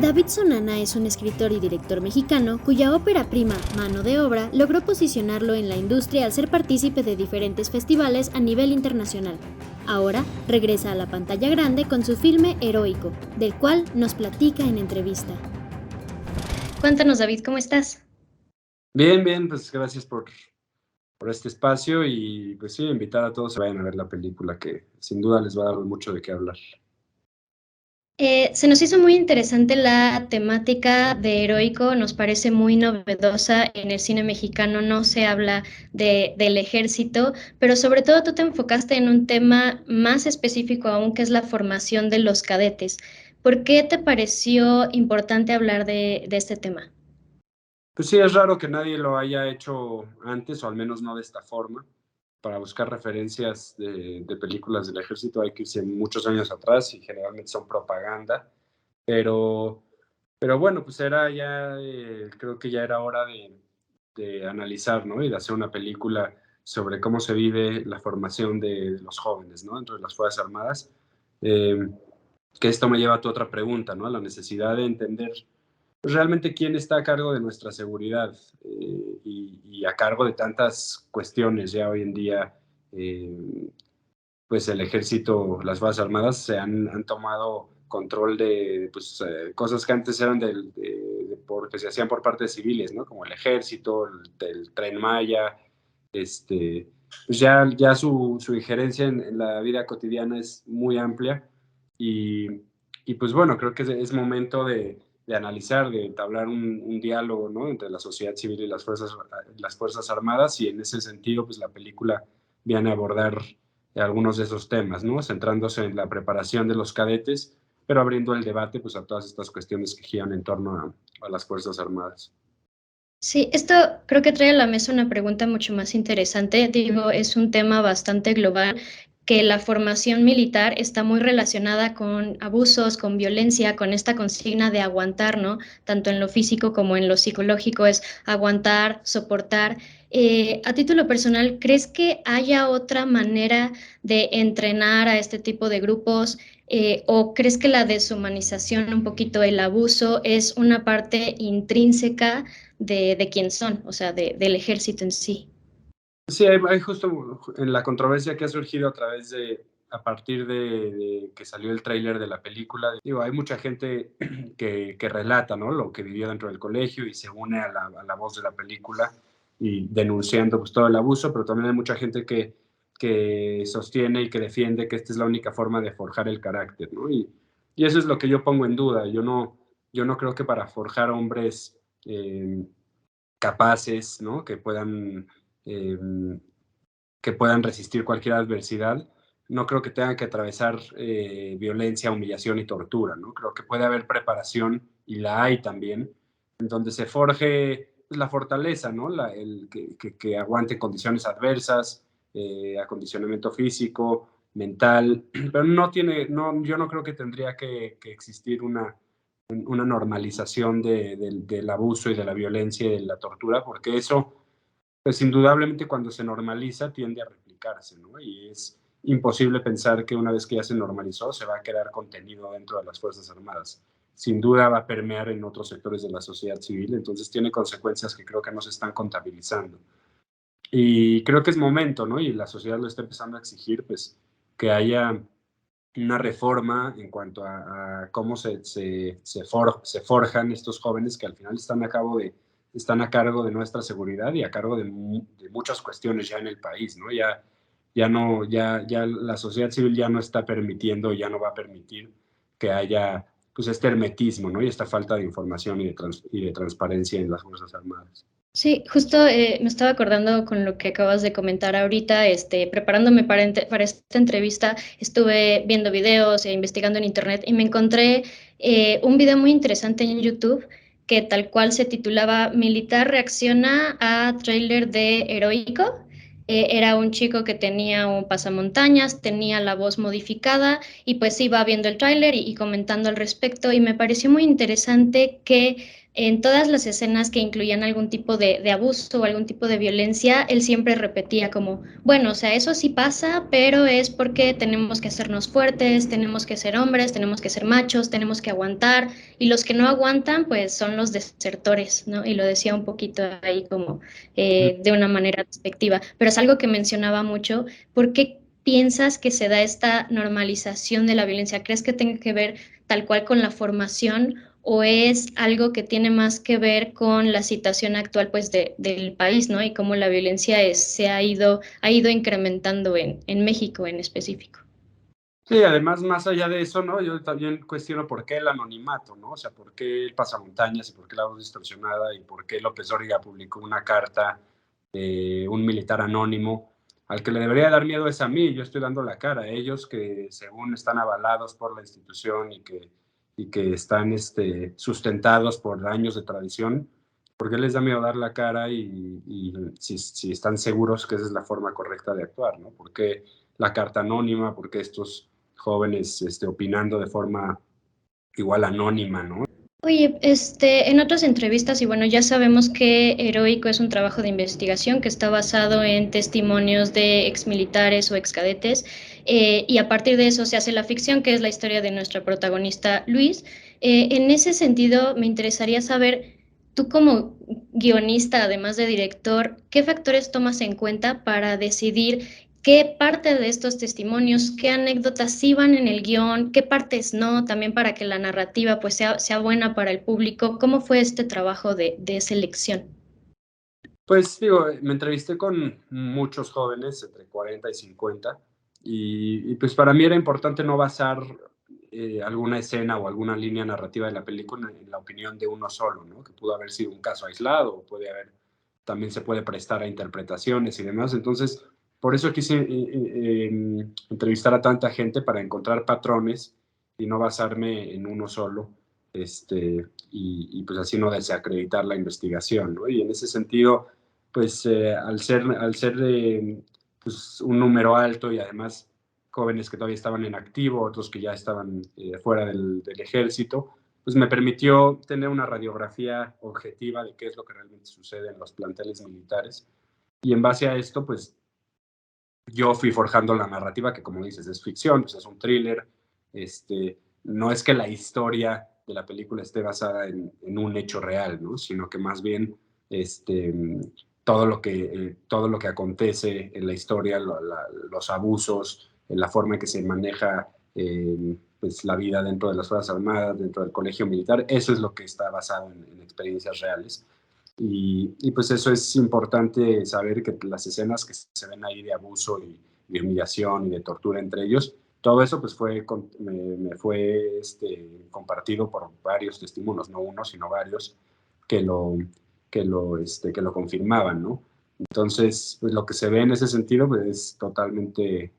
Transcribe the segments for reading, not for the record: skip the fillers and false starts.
David Sonana es un escritor y director mexicano cuya ópera prima, Mano de Obra, logró posicionarlo en la industria al ser partícipe de diferentes festivales a nivel internacional. Ahora regresa a la pantalla grande con su filme Heroico, del cual nos platica en entrevista. Cuéntanos, David, ¿cómo estás? Bien, bien, pues gracias por este espacio y pues sí, invitar a todos a que vayan a ver la película que sin duda les va a dar mucho de qué hablar. Se nos hizo muy interesante la temática de Heroico, nos parece muy novedosa. En el cine mexicano no se habla del ejército, pero sobre todo tú te enfocaste en un tema más específico aún, que es la formación de los cadetes. ¿Por qué te pareció importante hablar de este tema? Pues sí, es raro que nadie lo haya hecho antes, o al menos no de esta forma. Para buscar referencias de películas del ejército hay que irse muchos años atrás y generalmente son propaganda. Pero, pero bueno, pues era ya, creo que ya era hora de analizar, ¿no? Y de hacer una película sobre cómo se vive la formación de los jóvenes, ¿no? Dentro de las Fuerzas Armadas. Eh, que esto me lleva a tu otra pregunta, ¿no? A la necesidad de entender pues, realmente quién está a cargo de nuestra seguridad y a cargo de tantas cuestiones ya hoy en día. Pues el ejército, las Fuerzas Armadas han tomado control de pues, cosas que antes eran porque se hacían por parte de civiles, ¿no? Como el ejército, el Tren Maya, pues ya su injerencia en la vida cotidiana es muy amplia y, y pues bueno, creo que es momento de analizar, de entablar un diálogo, ¿no? Entre la sociedad civil y las fuerzas Armadas, y en ese sentido, pues la película viene a abordar algunos de esos temas, ¿no? Centrándose en la preparación de los cadetes, pero abriendo el debate pues, a todas estas cuestiones que giran en torno a las Fuerzas Armadas. Sí, esto creo que trae a la mesa una pregunta mucho más interesante. Digo, es un tema bastante global, que la formación militar está muy relacionada con abusos, con violencia, con esta consigna de aguantar, ¿no? Tanto en lo físico como en lo psicológico, es aguantar, soportar. A título personal, ¿crees que haya otra manera de entrenar a este tipo de grupos? ¿O crees que la deshumanización, un poquito el abuso, es una parte intrínseca de quién son, o sea, del ejército en sí? Sí, hay justo en la controversia que ha surgido a partir de que salió el tráiler de la película. Digo, hay mucha gente que relata, ¿no? Lo que vivió dentro del colegio y se une a la voz de la película y denunciando pues, todo el abuso, pero también hay mucha gente que sostiene y que defiende que esta es la única forma de forjar el carácter, ¿no? Y eso es lo que yo pongo en duda. Yo no creo que para forjar hombres capaces, ¿no? Eh, que puedan resistir cualquier adversidad, no creo que tengan que atravesar violencia, humillación y tortura, ¿no? Creo que puede haber preparación, y la hay también, en donde se forje pues, la fortaleza, ¿no? Que aguante condiciones adversas, acondicionamiento físico, mental, pero yo no creo que tendría que existir una normalización del abuso y de la violencia y de la tortura, porque eso pues indudablemente cuando se normaliza tiende a replicarse, ¿no? Y es imposible pensar que una vez que ya se normalizó se va a quedar contenido dentro de las Fuerzas Armadas. Sin duda va a permear en otros sectores de la sociedad civil, entonces tiene consecuencias que creo que no se están contabilizando. Y creo que es momento, ¿no? Y la sociedad lo está empezando a exigir, pues, que haya una reforma en cuanto a cómo se forjan estos jóvenes que al final están a cargo de nuestra seguridad y a cargo de muchas cuestiones ya en el país, ¿no? Ya la sociedad civil ya no está permitiendo, ya no va a permitir que haya pues este hermetismo, ¿no? Y esta falta de información y de transparencia en las Fuerzas Armadas. Sí, justo me estaba acordando con lo que acabas de comentar ahorita, preparándome para esta entrevista, estuve viendo videos e investigando en internet y me encontré un video muy interesante en YouTube que tal cual se titulaba Militar reacciona a tráiler de Heroico. Era un chico que tenía un pasamontañas, tenía la voz modificada y pues iba viendo el tráiler y comentando al respecto, y me pareció muy interesante que en todas las escenas que incluían algún tipo de abuso o algún tipo de violencia, él siempre repetía como, bueno, o sea, eso sí pasa, pero es porque tenemos que hacernos fuertes, tenemos que ser hombres, tenemos que ser machos, tenemos que aguantar, y los que no aguantan, pues son los desertores, ¿no? Y lo decía un poquito ahí como de una manera despectiva, pero es algo que mencionaba mucho. ¿Por qué piensas que se da esta normalización de la violencia? ¿Crees que tenga que ver tal cual con la formación o es algo que tiene más que ver con la situación actual pues del país, ¿no? Y cómo la violencia se ha ido incrementando en México en específico. Sí, además, más allá de eso, ¿no? Yo también cuestiono por qué el anonimato, ¿no? O sea, por qué el pasamontañas y por qué la voz distorsionada y por qué López Dóriga publicó una carta de un militar anónimo. Al que le debería dar miedo es a mí, yo estoy dando la cara. Ellos que según están avalados por la institución y que están sustentados por años de tradición, ¿por qué les da miedo dar la cara y si están seguros que esa es la forma correcta de actuar, ¿no? ¿Por qué la carta anónima? ¿Por qué estos jóvenes opinando de forma igual anónima, ¿no? Oye, en otras entrevistas, y bueno, ya sabemos que Heroico es un trabajo de investigación que está basado en testimonios de exmilitares o excadetes, y a partir de eso se hace la ficción, que es la historia de nuestra protagonista Luis. En ese sentido, me interesaría saber, tú como guionista, además de director, ¿qué factores tomas en cuenta para decidir qué parte de estos testimonios, qué anécdotas sí van en el guión, qué partes no, también para que la narrativa pues sea buena para el público? ¿Cómo fue este trabajo de selección? Pues digo, me entrevisté con muchos jóvenes entre 40 y 50 pues para mí era importante no basar alguna escena o alguna línea narrativa de la película en la opinión de uno solo, ¿no? Que pudo haber sido un caso aislado, o puede haber, también se puede prestar a interpretaciones y demás. Entonces, por eso quise entrevistar a tanta gente para encontrar patrones y no basarme en uno solo, pues así no desacreditar la investigación, ¿no? Y en ese sentido, pues al ser pues, un número alto y además jóvenes que todavía estaban en activo, otros que ya estaban fuera del ejército, pues me permitió tener una radiografía objetiva de qué es lo que realmente sucede en los planteles militares. Y en base a esto, pues yo fui forjando la narrativa, que como dices, es ficción, pues es un thriller. No es que la historia de la película esté basada en un hecho real, ¿no? Sino que más bien este, todo lo que acontece en la historia, los abusos, la forma en que se maneja pues, la vida dentro de las Fuerzas Armadas, dentro del colegio militar, eso es lo que está basado en experiencias reales. Pues eso es importante saber que las escenas que se ven ahí de abuso y de humillación y de tortura entre ellos, todo eso pues me fue compartido por varios testimonios, no uno, sino varios, que lo, que lo confirmaban, ¿no? Entonces, pues lo que se ve en ese sentido pues, es totalmente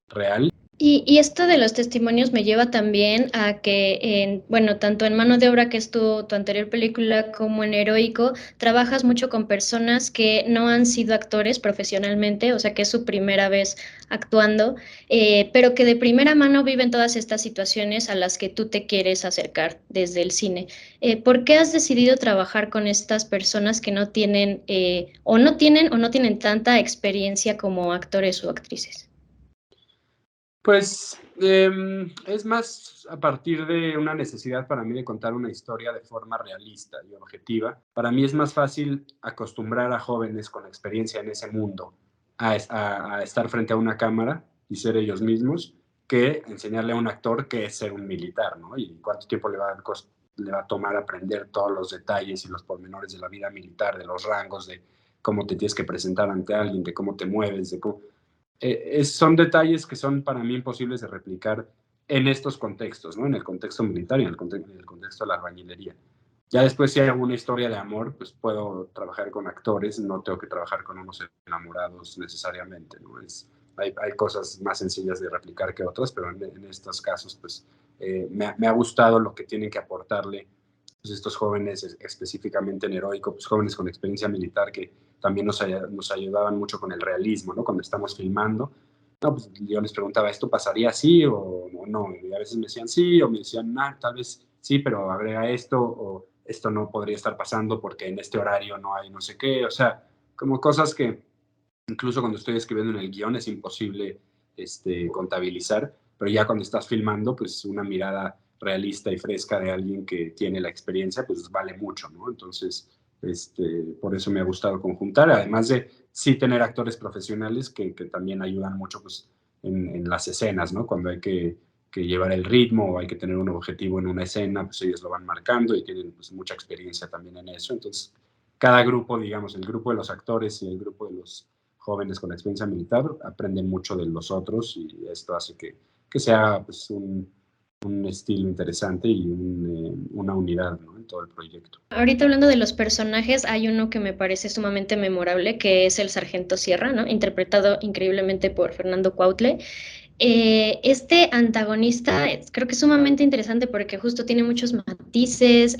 real. Y esto de los testimonios me lleva también a que, bueno, tanto en Mano de Obra, que es tu anterior película, como en Heroico, trabajas mucho con personas que no han sido actores profesionalmente, o sea, que es su primera vez actuando, pero que de primera mano viven todas estas situaciones a las que tú te quieres acercar desde el cine. ¿Por qué has decidido trabajar con estas personas que no tienen, o no tienen tanta experiencia como actores o actrices? Pues es más a partir de una necesidad para mí de contar una historia de forma realista y objetiva. Para mí es más fácil acostumbrar a jóvenes con experiencia en ese mundo a estar frente a una cámara y ser ellos mismos que enseñarle a un actor qué es ser un militar, ¿no? Y cuánto tiempo le va a tomar aprender todos los detalles y los pormenores de la vida militar, de los rangos, de cómo te tienes que presentar ante alguien, de cómo te mueves, de cómo son detalles que son para mí imposibles de replicar en estos contextos, ¿no? En el contexto militar y en en el contexto de la albañilería. Ya después, si hay alguna historia de amor, pues puedo trabajar con actores, no tengo que trabajar con unos enamorados necesariamente, ¿no? Hay cosas más sencillas de replicar que otras, pero en estos casos, pues me ha gustado lo que tienen que aportarle pues, estos jóvenes, específicamente en Heroico, pues jóvenes con experiencia militar que también nos ayudaban mucho con el realismo, ¿no? Cuando estamos filmando, no, pues yo les preguntaba, ¿esto pasaría así o no? Y a veces me decían sí, o me decían, tal vez sí, pero agrega esto, o esto no podría estar pasando porque en este horario no hay no sé qué, o sea, como cosas que incluso cuando estoy escribiendo en el guión es imposible contabilizar, pero ya cuando estás filmando, pues una mirada realista y fresca de alguien que tiene la experiencia, pues vale mucho, ¿no? Entonces, por eso me ha gustado conjuntar, además de sí tener actores profesionales que también ayudan mucho pues, en las escenas, ¿no? Cuando hay que llevar el ritmo o hay que tener un objetivo en una escena, pues ellos lo van marcando y tienen pues, mucha experiencia también en eso. Entonces, cada grupo, digamos, el grupo de los actores y el grupo de los jóvenes con experiencia militar aprenden mucho de los otros y esto hace que sea pues, un estilo interesante y una unidad, ¿no? En todo el proyecto. Ahorita hablando de los personajes, hay uno que me parece sumamente memorable, que es el Sargento Sierra, ¿no? Interpretado increíblemente por Fernando Cuautle. Este antagonista creo que es sumamente interesante porque justo tiene muchos matices,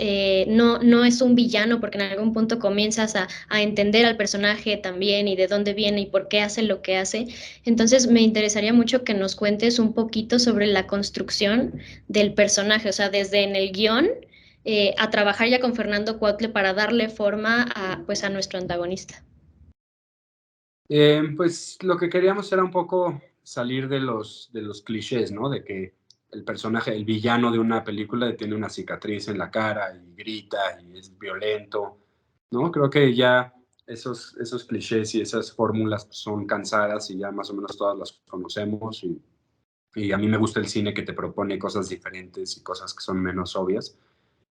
no es un villano porque en algún punto comienzas a entender al personaje también y de dónde viene y por qué hace lo que hace. Entonces me interesaría mucho que nos cuentes un poquito sobre la construcción del personaje, o sea, desde en el guión a trabajar ya con Fernando Cuautle para darle forma pues, a nuestro antagonista. Pues lo que queríamos era un poco salir de los clichés, ¿no? De que el personaje, el villano de una película tiene una cicatriz en la cara y grita y es violento, ¿no? Creo que ya esos clichés y esas fórmulas son cansadas y ya más o menos todas las conocemos y a mí me gusta el cine que te propone cosas diferentes y cosas que son menos obvias.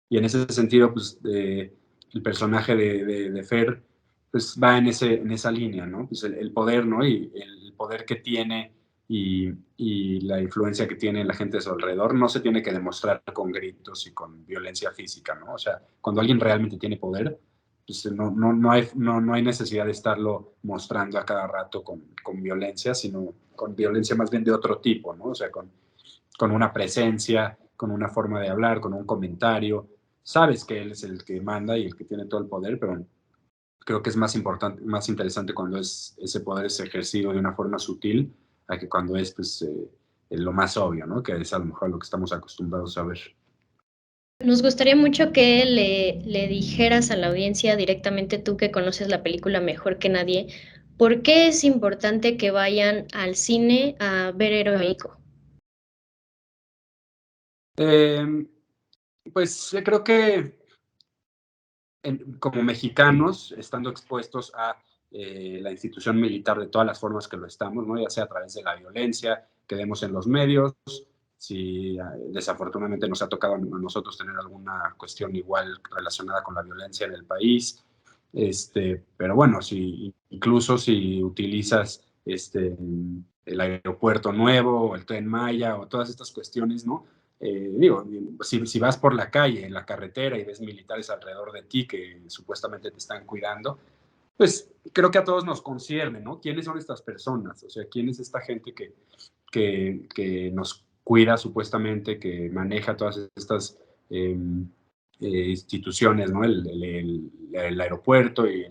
Y en ese sentido, pues, el personaje de Fer, pues va en esa línea, ¿no? Pues el poder, ¿no? Y el poder que tiene y la influencia que tiene la gente de su alrededor no se tiene que demostrar con gritos y con violencia física, ¿no? O sea, cuando alguien realmente tiene poder, pues no hay necesidad de estarlo mostrando a cada rato con violencia, sino con violencia más bien de otro tipo, ¿no? O sea, con una presencia, con una forma de hablar, con un comentario. Sabes que él es el que manda y el que tiene todo el poder, pero creo que es más importante, más interesante cuando ese poder es ejercido de una forma sutil a que cuando es pues, lo más obvio, ¿no? Que es a lo mejor lo que estamos acostumbrados a ver. Nos gustaría mucho que le dijeras a la audiencia directamente tú que conoces la película mejor que nadie, ¿por qué es importante que vayan al cine a ver Heroico? Eh, pues creo que como mexicanos, estando expuestos a la institución militar de todas las formas que lo estamos, ¿no? Ya sea a través de la violencia que vemos en los medios, si desafortunadamente nos ha tocado a nosotros tener alguna cuestión igual relacionada con la violencia en el país, pero bueno, incluso si utilizas el aeropuerto nuevo o el Tren Maya o todas estas cuestiones, ¿no? Digo, si vas por la calle, en la carretera y ves militares alrededor de ti que supuestamente te están cuidando, pues creo que a todos nos concierne, ¿no? ¿Quiénes son estas personas? O sea, ¿quién es esta gente que nos cuida supuestamente, que maneja todas estas instituciones, ¿no? El aeropuerto y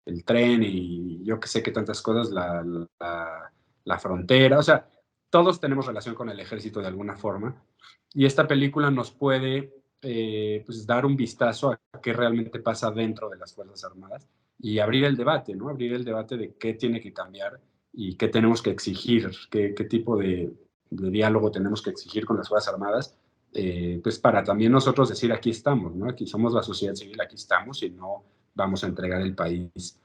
el tren y yo que sé que tantas cosas, la frontera, o sea, todos tenemos relación con el ejército de alguna forma y esta película nos puede pues dar un vistazo a qué realmente pasa dentro de las Fuerzas Armadas y abrir el debate, ¿no? Abrir el debate de qué tiene que cambiar y qué tenemos que exigir, qué tipo de diálogo tenemos que exigir con las Fuerzas Armadas, pues para también nosotros decir aquí estamos, ¿no? Aquí somos la sociedad civil, aquí estamos y no vamos a entregar el país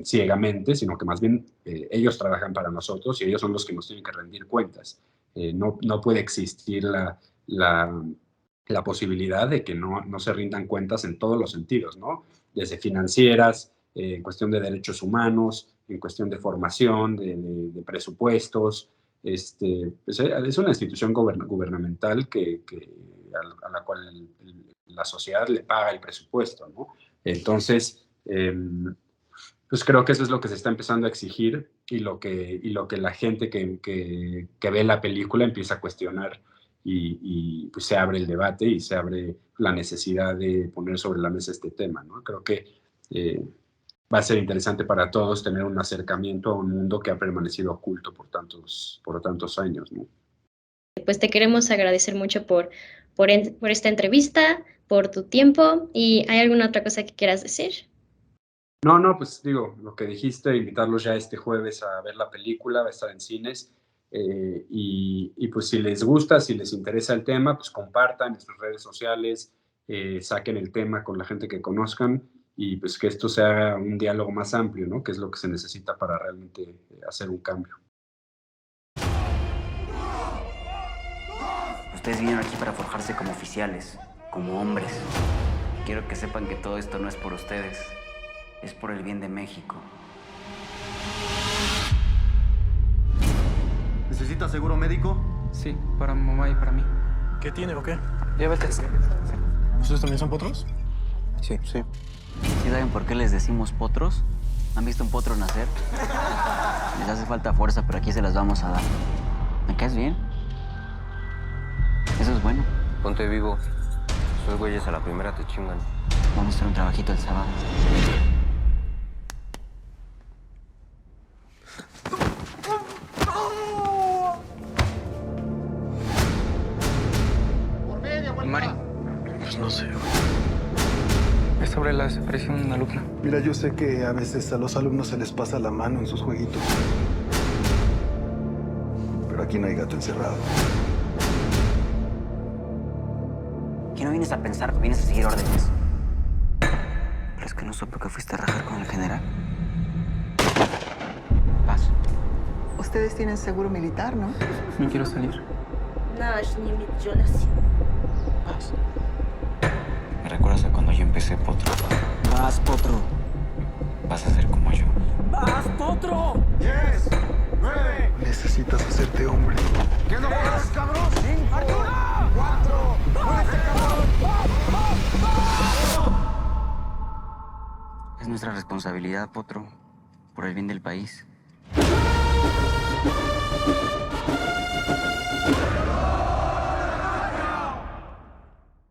ciegamente, sino que más bien ellos trabajan para nosotros y ellos son los que nos tienen que rendir cuentas. No puede existir la posibilidad de que no se rindan cuentas en todos los sentidos, ¿no? Desde financieras, en cuestión de derechos humanos, en cuestión de formación, de presupuestos. Pues es una institución gubernamental a la cual la sociedad le paga el presupuesto, ¿no? Entonces, pues creo que eso es lo que se está empezando a exigir y lo que la gente que ve la película empieza a cuestionar y pues se abre el debate y se abre la necesidad de poner sobre la mesa este tema, ¿no? Creo que va a ser interesante para todos tener un acercamiento a un mundo que ha permanecido oculto por tantos años, ¿no? Pues te queremos agradecer mucho por esta entrevista. por tu tiempo. ¿Y hay alguna otra cosa que quieras decir? No, no, pues digo, lo que dijiste, invitarlos ya este jueves a ver la película, va a estar en cines. Y pues si les gusta, si les interesa el tema, pues compartan en sus redes sociales, saquen el tema con la gente que conozcan y pues que esto sea un diálogo más amplio, ¿no? Que es lo que se necesita para realmente hacer un cambio. Ustedes vinieron aquí para forjarse como oficiales, como hombres. Quiero que sepan que todo esto no es por ustedes, es por el bien de México. ¿Necesita seguro médico? Sí, para mi mamá y para mí. ¿Qué tiene o qué? Diabetes. ¿Ustedes también son potros? Sí. ¿Sí saben por qué les decimos potros? ¿Han visto un potro nacer? Les hace falta fuerza, pero aquí se las vamos a dar. ¿Me caes bien? Eso es bueno. Ponte vivo. Esos güeyes a la primera te chingan. Vamos a hacer un trabajito el sábado. ¿Y Mari? Pues no sé. Es sobre la desaparición de una alumna. Mira, yo sé que a veces a los alumnos se les pasa la mano en sus jueguitos. Pero aquí no hay gato encerrado. Aquí no vienes a pensar, vienes a seguir órdenes. Pero es que no supe que fuiste a rajar con el general. Vas. Ustedes tienen seguro militar, ¿no? No quiero salir. Vas. ¿Me recuerdas a cuando yo empecé, Potro? Vas, Potro. Vas a ser como yo. Necesitas hacerte hombre. ¿Qué no puedes, cabrón? ¡Arturo! ¡4! ¡Muévete, cabrón! Es nuestra responsabilidad, Potro, por el bien del país.